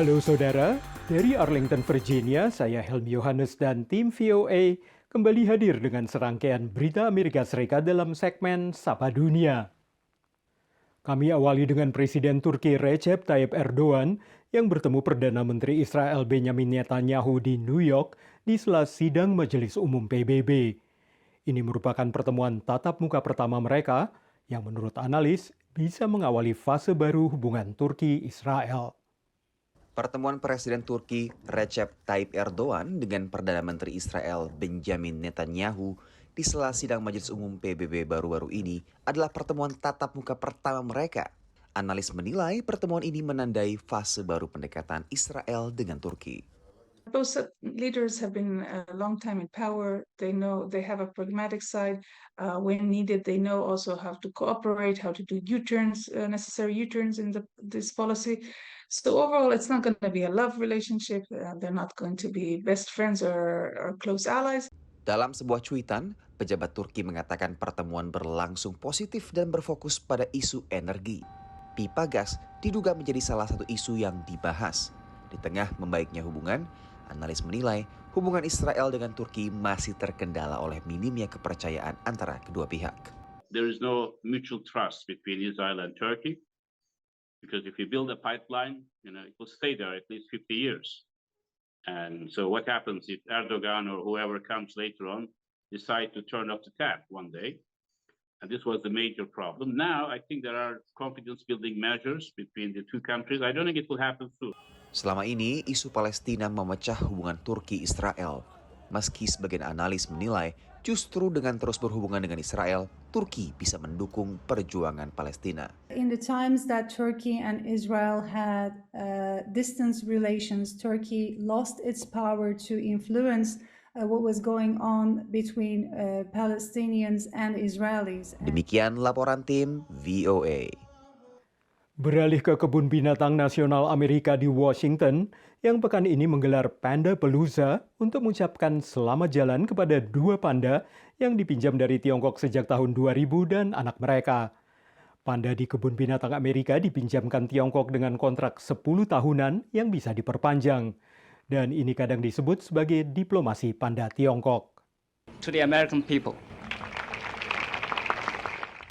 Halo saudara, dari Arlington, Virginia, saya Helmi Yohanes dan tim VOA kembali hadir dengan serangkaian berita Amerika Serikat dalam segmen Sapa Dunia. Kami awali dengan Presiden Turki Recep Tayyip Erdogan yang bertemu Perdana Menteri Israel Benjamin Netanyahu di New York di sela sidang Majelis Umum PBB. Ini merupakan pertemuan tatap muka pertama mereka yang menurut analis bisa mengawali fase baru hubungan Turki-Israel. Pertemuan Presiden Turki Recep Tayyip Erdogan dengan Perdana Menteri Israel Benjamin Netanyahu di sela sidang Majelis Umum PBB baru-baru ini adalah pertemuan tatap muka pertama mereka. Analis menilai pertemuan ini menandai fase baru pendekatan Israel dengan Turki. Both leaders have been a long time in power. They know they have a pragmatic side. When needed, they know also how to cooperate, how to do U-turns, necessary U-turns in this policy. So overall, it's not going to be a love relationship. They're not going to be best friends or close allies. Dalam sebuah cuitan, pejabat Turki mengatakan pertemuan berlangsung positif dan berfokus pada isu energi. Pipa gas diduga menjadi salah satu isu yang dibahas. Di tengah membaiknya hubungan, analis menilai hubungan Israel dengan Turki masih terkendala oleh minimnya kepercayaan antara kedua pihak. There is no mutual trust between Israel and Turkey because if you build a pipeline, it will stay there at least 50 years. And so what happens if Erdogan or whoever comes later on decide to turn off the tap one day? And this was the major problem. Now I think there are confidence building measures between the two countries. I don't think it will happen soon. Selama ini, isu Palestina memecah hubungan Turki-Israel. Meski sebagian analis menilai, justru dengan terus berhubungan dengan Israel, Turki bisa mendukung perjuangan Palestina. In the times that Turkey and Israel had distant relations, Turkey lost its power to influence what was going on between Palestinians and Israelis. Demikian laporan tim VOA. Beralih ke Kebun Binatang Nasional Amerika di Washington, yang pekan ini menggelar Panda Palooza untuk mengucapkan selamat jalan kepada 2 panda yang dipinjam dari Tiongkok sejak tahun 2000 dan anak mereka. Panda di Kebun Binatang Amerika dipinjamkan Tiongkok dengan kontrak 10 tahunan yang bisa diperpanjang. Dan ini kadang disebut sebagai diplomasi panda Tiongkok. To the American people.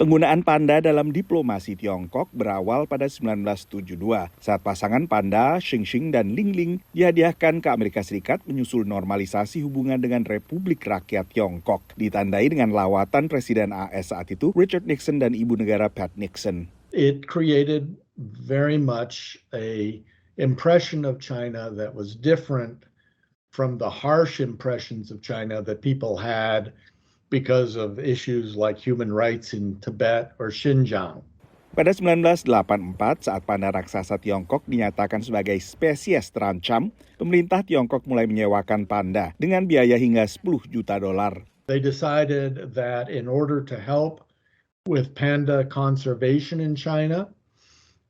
Penggunaan panda dalam diplomasi Tiongkok berawal pada 1972 saat pasangan panda Xing dan Ling dihadiahkan ke Amerika Serikat menyusul normalisasi hubungan dengan Republik Rakyat Tiongkok, ditandai dengan lawatan Presiden AS saat itu Richard Nixon dan Ibu Negara Pat Nixon. It created very much a impression of China that was different from the harsh impressions of China that people had because of issues like human rights in Tibet or Xinjiang. Pada 1984, saat panda raksasa Tiongkok dinyatakan sebagai spesies terancam, pemerintah Tiongkok mulai menyewakan panda dengan biaya hingga $10 juta. They decided that in order to help with panda conservation in China,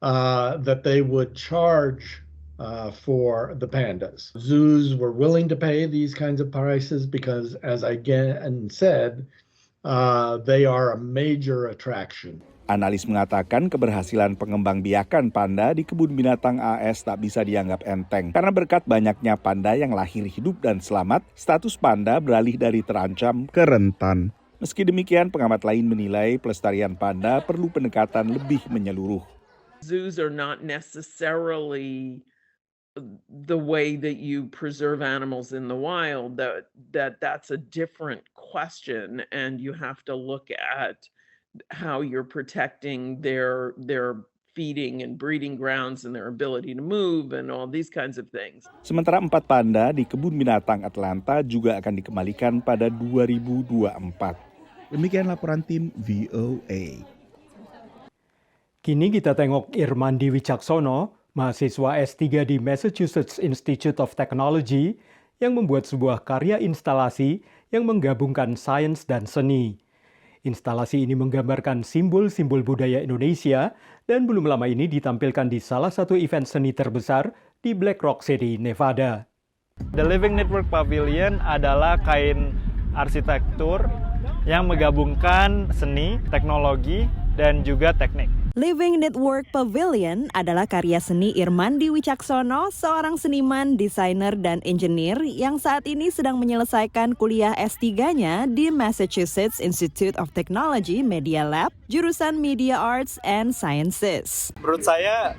that they would charge for the pandas. Zoos were willing to pay these kinds of prices because, as I again said, they are a major attraction. Analis mengatakan keberhasilan pengembangbiakan panda di kebun binatang AS tak bisa dianggap enteng. Karena berkat banyaknya panda yang lahir hidup dan selamat, status panda beralih dari terancam ke rentan. Meski demikian, pengamat lain menilai pelestarian panda perlu pendekatan lebih menyeluruh. Zoos are not necessarily the way that you preserve animals in the wild. That's a different question, and you have to look at how you're protecting their feeding and breeding grounds and their ability to move and all these kinds of things. Sementara 4 panda di kebun binatang Atlanta juga akan dikembalikan pada 2024. Demikian laporan tim VOA. Kini kita tengok Irmandi Wicaksono, mahasiswa S3 di Massachusetts Institute of Technology yang membuat sebuah karya instalasi yang menggabungkan sains dan seni. Instalasi ini menggambarkan simbol-simbol budaya Indonesia dan belum lama ini ditampilkan di salah satu event seni terbesar di Black Rock City, Nevada. The Living Network Pavilion adalah kain arsitektur yang menggabungkan seni, teknologi, dan juga teknik. Living Network Pavilion adalah karya seni Irmandi Wicaksono, seorang seniman, desainer, dan engineer yang saat ini sedang menyelesaikan kuliah S3-nya di Massachusetts Institute of Technology Media Lab, jurusan Media Arts and Sciences. Menurut saya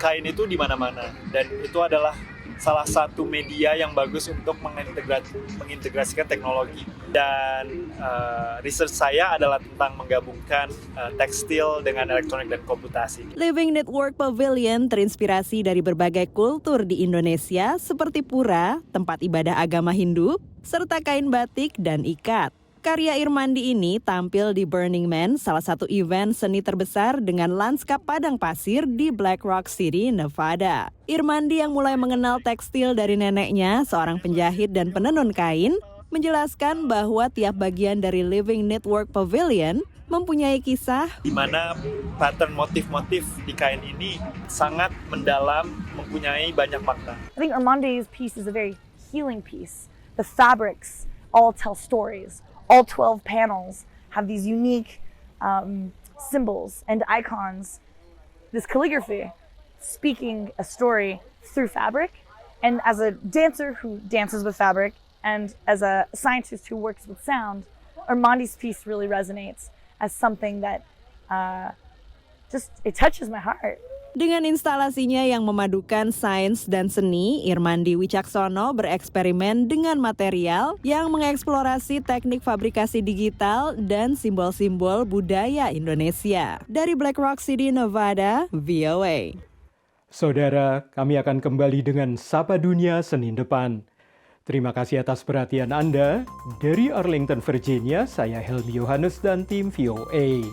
kain itu di mana-mana, dan itu adalah salah satu media yang bagus untuk mengintegrasikan teknologi. Dan research saya adalah tentang menggabungkan tekstil dengan elektronik dan komputasi. Living Network Pavilion terinspirasi dari berbagai kultur di Indonesia seperti pura, tempat ibadah agama Hindu, serta kain batik dan ikat. Karya Irmandi ini tampil di Burning Man, salah satu event seni terbesar dengan lanskap padang pasir di Black Rock City, Nevada. Irmandi yang mulai mengenal tekstil dari neneknya, seorang penjahit dan penenun kain, menjelaskan bahwa tiap bagian dari Living Network Pavilion mempunyai kisah Di mana pattern motif-motif di kain ini sangat mendalam, mempunyai banyak makna. I think Irmandi's piece is a very healing piece. The fabrics all tell stories. All 12 panels have these unique symbols and icons. This calligraphy speaking a story through fabric. And as a dancer who dances with fabric and as a scientist who works with sound, Irmandi's piece really resonates as something that it touches my heart. Dengan instalasinya yang memadukan sains dan seni, Irmandi Wicaksono bereksperimen dengan material yang mengeksplorasi teknik fabrikasi digital dan simbol-simbol budaya Indonesia. Dari Black Rock City, Nevada, VOA. Saudara, kami akan kembali dengan Sapa Dunia Senin depan. Terima kasih atas perhatian Anda. Dari Arlington, Virginia, saya Helmi Yohanes dan tim VOA.